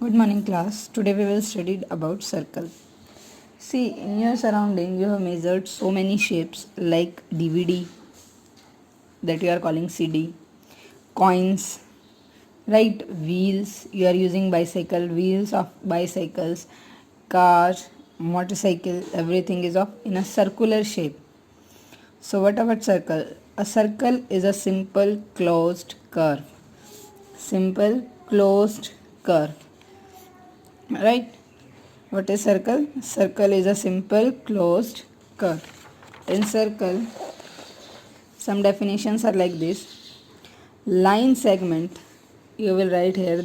Good morning class. Today we will study about circle. See, in your surrounding you have measured so many shapes like DVD that you are calling CD, coins, right? Wheels, you are using bicycle, wheels of bicycles, cars, motorcycle, everything is of in a circular shape. So what about circle? A circle is a simple closed curve. Simple closed curve. Right? What is circle? Circle is a simple closed curve. In circle, some definitions are like this. Line segment, you will write here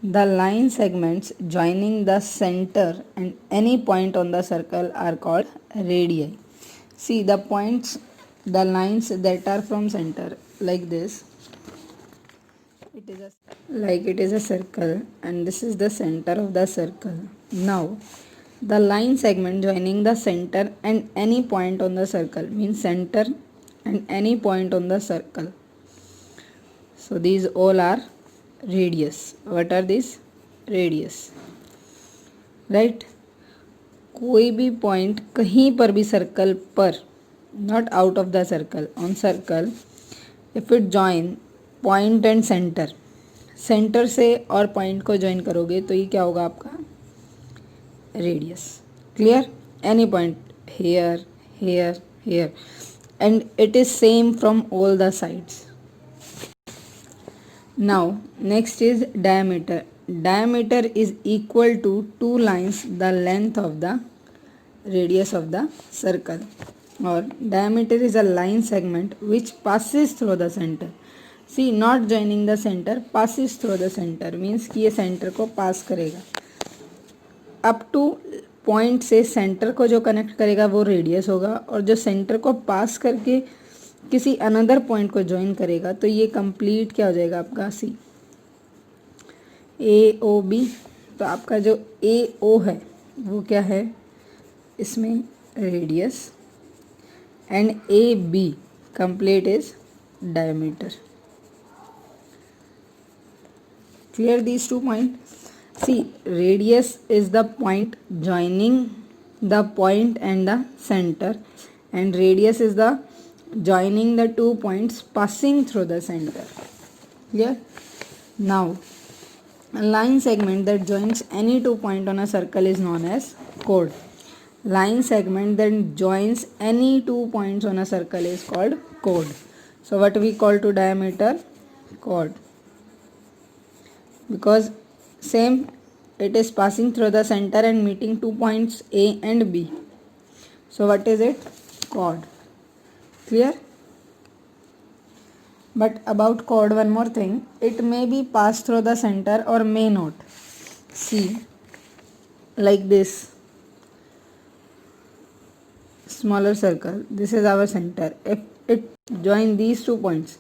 the line segments joining the center and any point on the circle are called radii. See the points, the lines that are from center like this. It is a circle and this is the center of the circle. Now the line segment joining the center and any point on the circle means center and any point on the circle. So these all are radius. What are these? Radius. Right? कोई भी point कहीं पर भी circle पर, not out of the circle, on circle, if it join point and centre, centre से और point को join करोगे तो ये क्या होगा आपका? Radius. Clear? Any point here here here and it is same from all the sides. Now next is diameter. Diameter is equal to two lines the length of the radius of the circle, or diameter is a line segment which passes through the center. See, not joining the center, passes through the center means कि ये center को pass करेगा. up to point से center को जो connect करेगा वो radius होगा, और जो center को pass करके किसी another point को join करेगा तो ये complete क्या हो जाएगा आपका? C ए ओ बी. तो आपका जो ए ओ है वो क्या है इसमें? Radius. And A B complete is diameter. Clear these two point? See, radius is the point joining the point and the center, and radius is the joining the 2 points passing through the center. Clear? Now a line segment that joins any 2 points on a circle is known as chord. Line segment that joins any 2 points on a circle is called chord. So what we call to diameter? Chord. Because same, it is passing through the center and meeting 2 points A and B. So what is it? Chord. Clear? But about chord, one more thing, it may be passed through the center or may not. See, like this smaller circle, this is our center. If it join these 2 points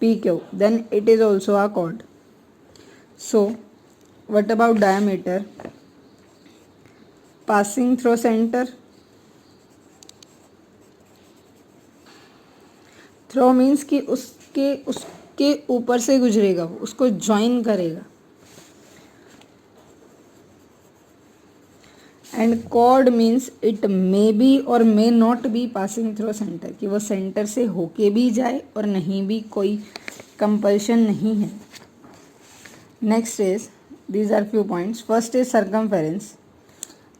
PQ, then it is also a chord. So what about diameter? Passing through center. Through means कि उसके ऊपर से गुजरेगा, वो उसको join करेगा. And chord means it may be और may not be passing through centre, कि वो सेंटर से होके भी जाए और नहीं भी, कोई कंपल्शन नहीं है. Next is, these are few points. First is circumference.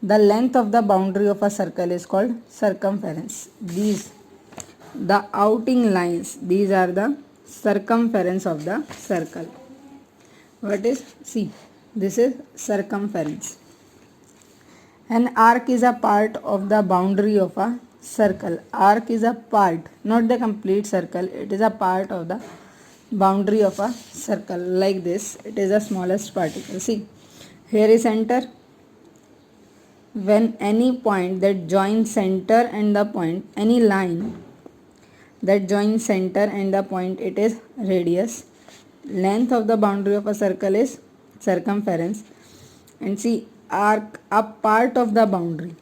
The length of the boundary of a circle is called circumference. These the outing lines, these are the circumference of the circle. What is? See, this is circumference. An arc is a part of the boundary of a circle. Arc is a part, not the complete circle, it is a part of the boundary of a circle. Like this, it is the smallest particle. See, here is center. When any point that joins center and the point, any line that joins center and the point, it is radius. Length of the boundary of a circle is circumference. And see, arc, a part of the boundary,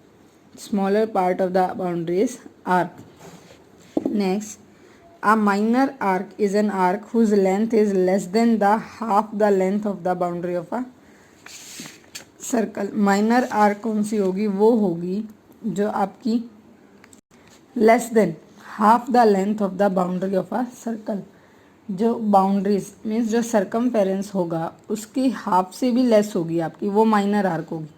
smaller part of the boundary is arc. Next, A minor arc is an arc whose length is less than the half the length of the boundary of a circle. Minor arc कौन सी होगी? वो होगी जो आपकी less than half the length of the boundary of a circle. जो boundaries means जो circumference होगा उसकी हाफ से भी लेस होगी आपकी, वो माइनर आर्क होगी.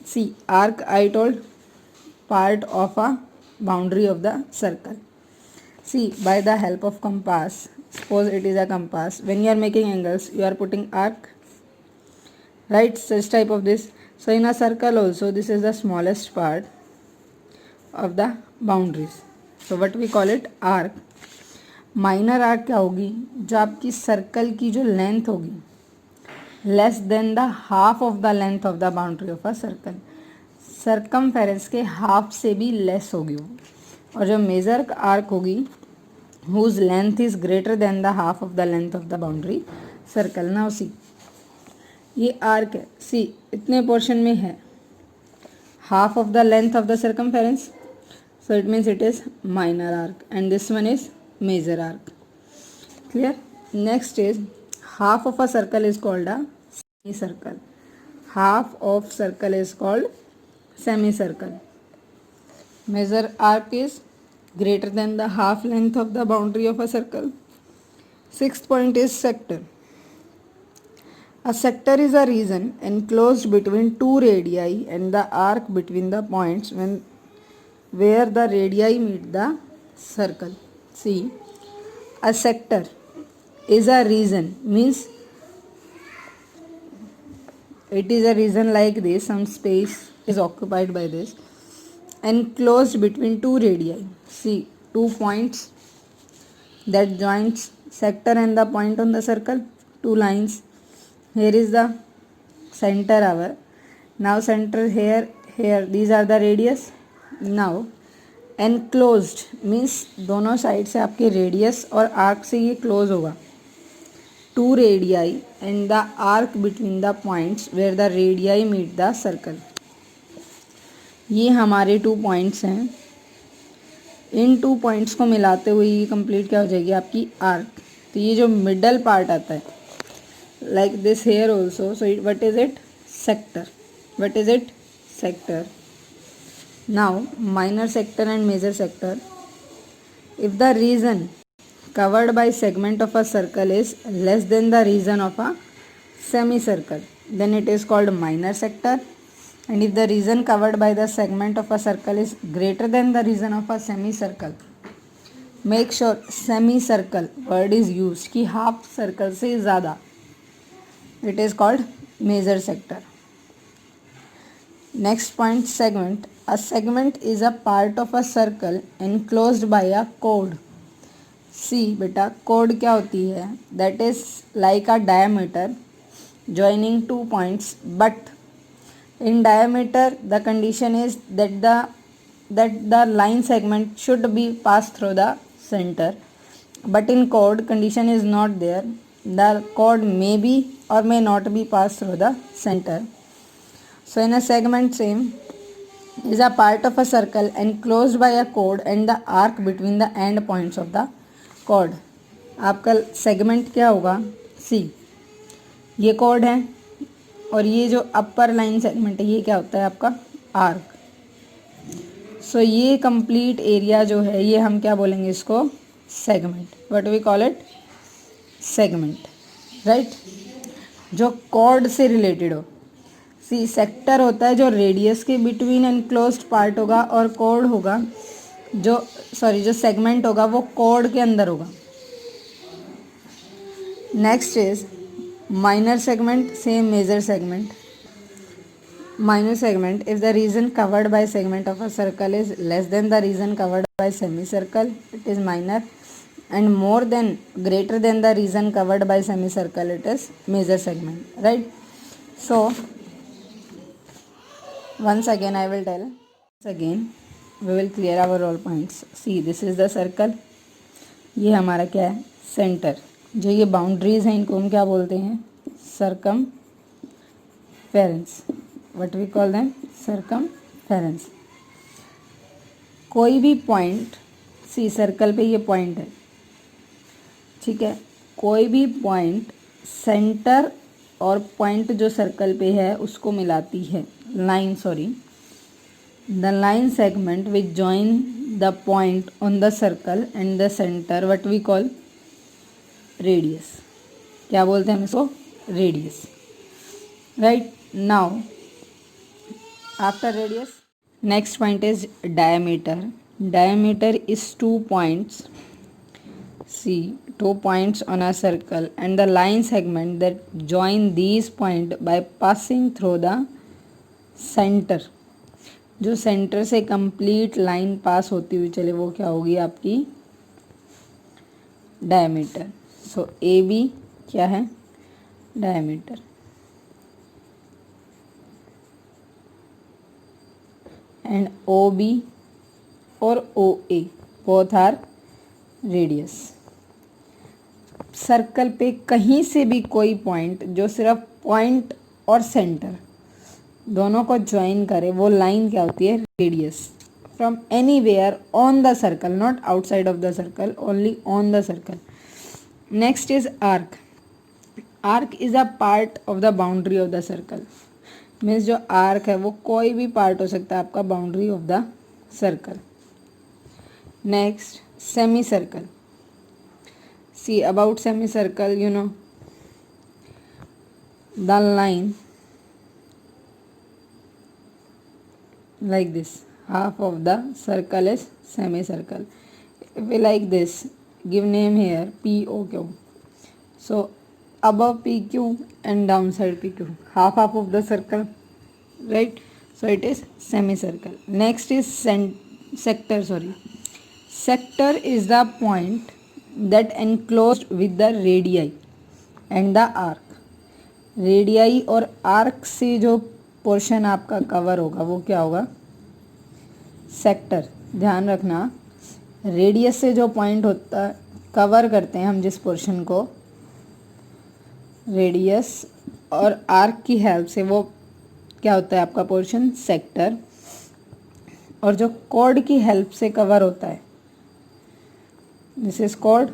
See arc I told part of a boundary of the circle. See, by the help of compass, suppose it is a compass, when you are making angles you are putting arc, right? Such type of this. So in a circle also this is the smallest part of the boundaries, so what we call it? arc. Minor arc क्या होगी? जो आपकी circle की जो length होगी less than the half of the length of the boundary of a circle. Circumference के half से भी लेस होगी वो. और जो मेजर आर्क होगी whose length is greater than the half of the length of the boundary circle. ना उसी ये आर्क है. सी इतने पोर्शन में है half of the length of the circumference, so it means it is minor arc and this one is major arc. Clear? Next is half of a circle is called a semi circle. Half of circle is called semicircle. Measure arc is greater than the half length of the boundary of a circle. Sixth point is sector. A sector is a region enclosed between two radii and the arc between the points where the radii meet the circle. See, a sector is a region, means it is a region like this, some space is occupied by this, enclosed between two radii. See, two points that joins sector and the point on the circle, two lines. Here is the center our. Now center here, these are the radius. Now enclosed means दोनों side से आपके radius और arc से ये close होगा. Two radii and the arc between the points where the radii meet the circle. ये हमारे 2 points हैं. इन 2 पॉइंट्स को मिलाते हुए ये कंप्लीट क्या हो जाएगी आपकी आर्क. तो ये जो मिडल पार्ट आता है like this here also, so what is it? Sector. What is it? Sector. Now minor sector and major sector. If the region covered by segment of a circle is less than the region of a semicircle, then it is called minor sector. And if the region covered by the segment of a circle is greater than the region of a semicircle, make sure semicircle word is used कि half circle से ज़्यादा, it is called major sector. Next point, segment. A segment is a part of a circle enclosed by a chord. सी बेटा, code क्या होती है? That is like a diameter joining two points, but in diameter the condition is that the line segment should be passed through the center, but in chord condition is not there. The chord may be or may not be passed through the center. So in a segment, same is a part of a circle enclosed by a chord and the arc between the end points of the chord. आपका segment क्या होगा? सी, ये chord है और ये जो अपर line segment है ये क्या होता है आपका? आर्क. सो ये कंप्लीट एरिया जो है ये हम क्या बोलेंगे इसको? Segment. What we call it? Segment. Right, जो कॉर्ड से रिलेटेड हो. सी, सेक्टर होता है जो रेडियस के बिटवीन एनक्लोज्ड पार्ट होगा, और कॉर्ड होगा जो सेगमेंट होगा वो कॉर्ड के अंदर होगा. Next is minor segment, same major segment. minor segment, if the region covered by segment of a circle is less than the region covered by semicircle, it is minor, and more than greater than the region covered by semicircle, it is major segment. Right? So once again I will tell. Once again we will clear our all points. See, this is the circle. ये हमारा क्या है? Centre. जो ये boundaries हैं इनको हम क्या बोलते हैं? Circumference. What we call them? Circumference. कोई भी पॉइंट सी सर्कल पे ये पॉइंट है, ठीक है, कोई भी पॉइंट सेंटर और पॉइंट जो सर्कल पे है उसको मिलाती है line, sorry, the line segment which join the point on the circle and the centre what we call radius. क्या बोलते हैं हम इसको? Radius, right. Now after radius next point is diameter. Diameter is 2 points, see 2 points on a circle and the line segment that join these point by passing through the center। जो centre से complete line पास होती हुई चले वो क्या होगी आपकी? Diameter. So A B क्या है? डायमीटर। एंड ओ बी और ओ A both are radius. Circle पे कहीं से भी कोई पॉइंट जो सिर्फ पॉइंट और सेंटर दोनों को ज्वाइन करे वो लाइन क्या होती है? Radius. From anywhere on the circle, not outside of the circle, only on the circle. Next is arc. Arc is a part of the boundary of the circle. Means जो arc है वो कोई भी part हो सकता है आपका boundary of the circle. Next semi circle. See about semicircle, you know, the line like this, half of the circle is semicircle. If we like this, give name here POQ. So above PQ and downside PQ, half of the circle, right? So it is semicircle. Next is sector, sorry. Sector is the point that enclosed with the radii and the arc। Radii और arc से जो portion आपका cover होगा वो क्या होगा? Sector. ध्यान रखना, रेडियस से जो पॉइंट होता है कवर करते हैं हम जिस पोर्शन को, रेडियस और आर्क की हेल्प से, वो क्या होता है आपका पोर्शन? सेक्टर। और जो कॉर्ड की हेल्प से कवर होता है this is called,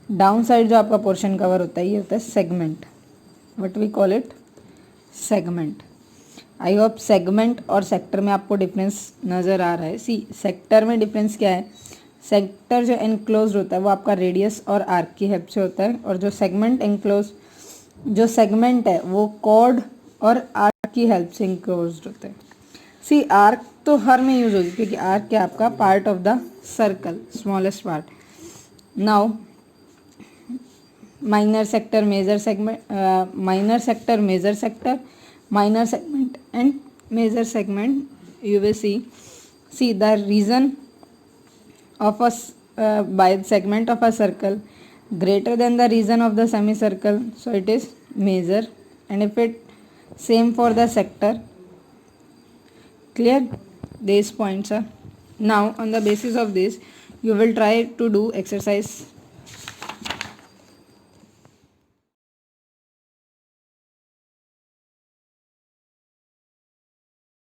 down side जो आपका पोर्शन कवर होता है ये होता है segment. What we call it? Segment. I hope segment और सेक्टर में आपको डिफरेंस नज़र आ रहा है। सी सेक्टर में डिफरेंस क्या है? सेक्टर जो एनक्लोज होता है वो आपका रेडियस और आर्क की हेल्प से होता है, और जो सेगमेंट एनक्लोज, जो सेगमेंट है वो कॉर्ड और आर्क की हेल्प से एनक्लोज होता है। सी आर्क तो हर में यूज होगी क्योंकि आर्क क्या आपका part of the circle, smallest part. Now minor sector, major segment, minor sector, major sector, minor segment and major segment you will see the region of a by segment of a circle greater than the region of the semicircle, so it is major, and if it same for the sector. Clear? These points are now on the basis of this you will try to do exercise